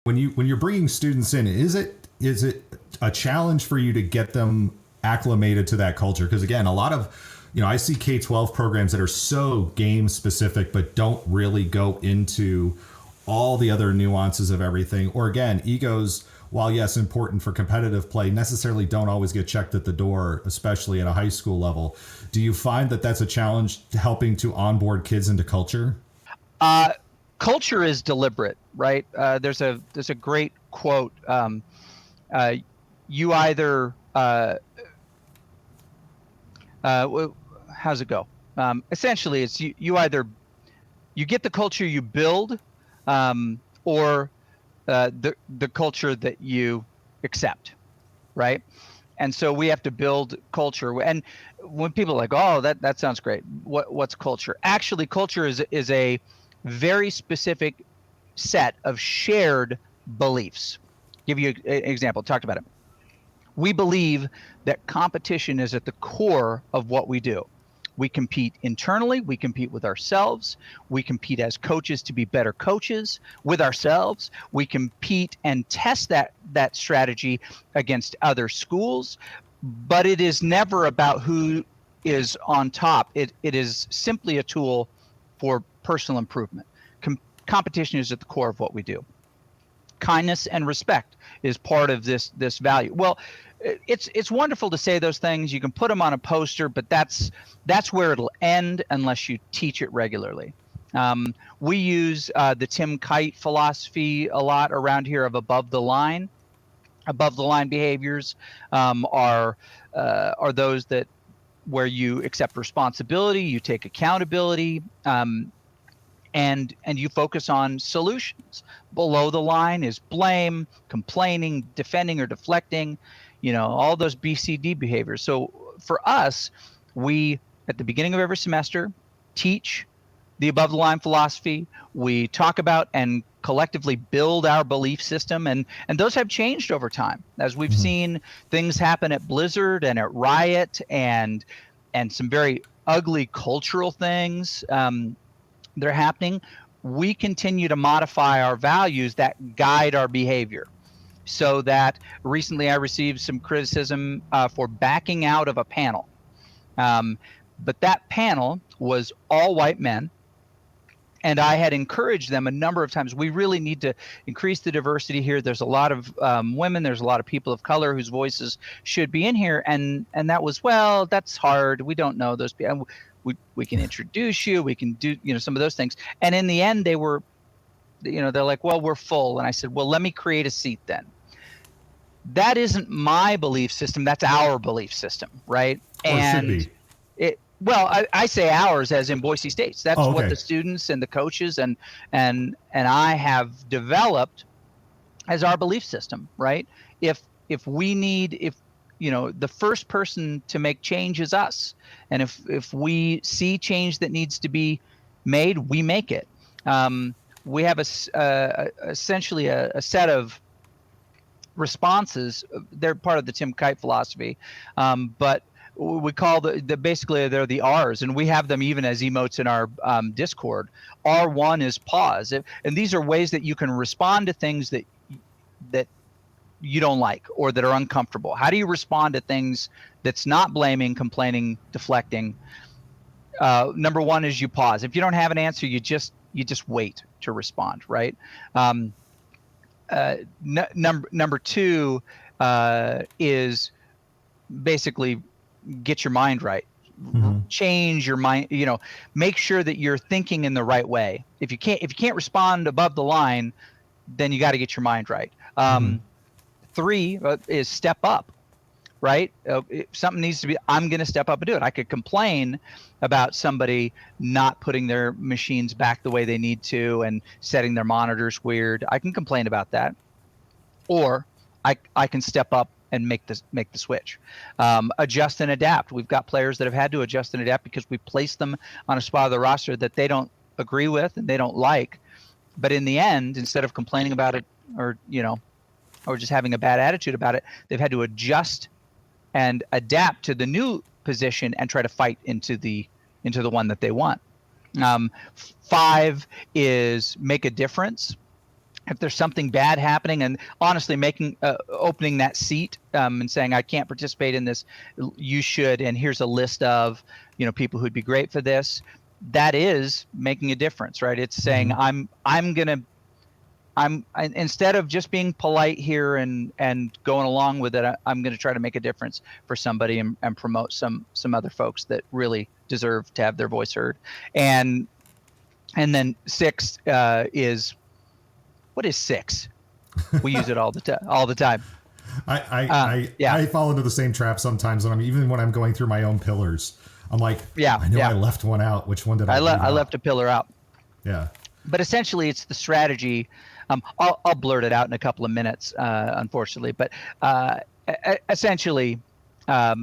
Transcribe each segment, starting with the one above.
when you're bringing students in, is it a challenge for you to get them acclimated to that culture? Because again, a lot of, I see K-12 programs that are so game specific, but don't really go into all the other nuances of everything. Or again, egos, while yes, important for competitive play, necessarily don't always get checked at the door, especially at a high school level. Do you find that that's a challenge helping to onboard kids into culture? Culture is deliberate, right? There's a great quote. You either how's it go? Essentially, it's you either you get the culture you build, or the culture that you accept, right? And so we have to build culture. And when people are like, oh, that sounds great. What's culture? Actually, culture is a very specific set of shared beliefs. Give you an example. Talked about it. We believe that competition is at the core of what we do. We compete internally. We compete with ourselves. We compete as coaches to be better coaches with ourselves. We compete and test that strategy against other schools. But it is never about who is on top. It is simply a tool for personal improvement. Competition is at the core of what we do. Kindness and respect is part of this value. Well, it's wonderful to say those things. You can put them on a poster, but that's where it'll end unless you teach it regularly. We use the Tim Kite philosophy a lot around here of above the line. Above the line behaviors are those that where you accept responsibility, you take accountability, and you focus on solutions. Below the line is blame, complaining, defending, or deflecting. All those BCD behaviors. So for us, we, at the beginning of every semester, teach the above the line philosophy. We talk about and collectively build our belief system. And those have changed over time as we've seen things happen at Blizzard and at Riot and some very ugly cultural things that are happening. We continue to modify our values that guide our behavior. So that recently I received some criticism for backing out of a panel. But that panel was all white men. And I had encouraged them a number of times. We really need to increase the diversity here. There's a lot of women. There's a lot of people of color whose voices should be in here. And that was, well, that's hard. We don't know those people. We can introduce you. We can do some of those things. And in the end, they were, they're like, well, we're full. And I said, well, let me create a seat then. That isn't my belief system. That's our belief system, right? Or and it should be. I say ours as in Boise State's. That's what the students and the coaches and I have developed as our belief system, right? If the first person to make change is us, and if we see change that needs to be made, we make it. We have essentially a set of responses. They're part of the Tim Kite philosophy, but we call basically they're the R's, and we have them even as emotes in our Discord. R1 is pause, and these are ways that you can respond to things that you don't like or that are uncomfortable. How do you respond to things that's not blaming, complaining, deflecting? Number one is you pause. If you don't have an answer, you just wait to respond, right? Number two is basically get your mind right. Change your mind, make sure that you're thinking in the right way. If you can't respond above the line, then you got to get your mind right. Three is step up, right? If something needs to be, I'm going to step up and do it. I could complain about somebody not putting their machines back the way they need to and setting their monitors weird. I can complain about that, or I can step up and make the switch. Adjust and adapt. We've got players that have had to adjust and adapt because we place them on a spot of the roster that they don't agree with and they don't like. But in the end, instead of complaining about it or just having a bad attitude about it, they've had to adjust and adapt to the new position and try to fight into the one that they want. 5 is make a difference. if there's something bad happening, and honestly opening that seat and saying, I can't participate in this, you should, and here's a list of people who'd be great for this, that is making a difference, right? It's saying instead of just being polite here and going along with it, I'm going to try to make a difference for somebody and promote some other folks that really deserve to have their voice heard. And then 6 is, what is 6? We use it all the time. I fall into the same trap sometimes when I'm going through my own pillars. I'm like, I know I left one out. Which one did I leave out? I left a pillar out. Yeah. But essentially, it's the strategy. I'll blurt it out in a couple of minutes, unfortunately. But essentially, that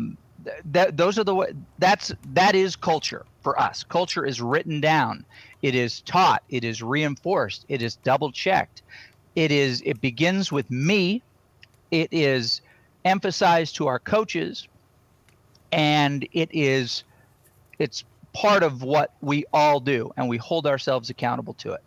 is culture for us. Culture is written down. It is taught. It is reinforced. It is double checked. It begins with me. It is emphasized to our coaches, and it's part of what we all do, and we hold ourselves accountable to it.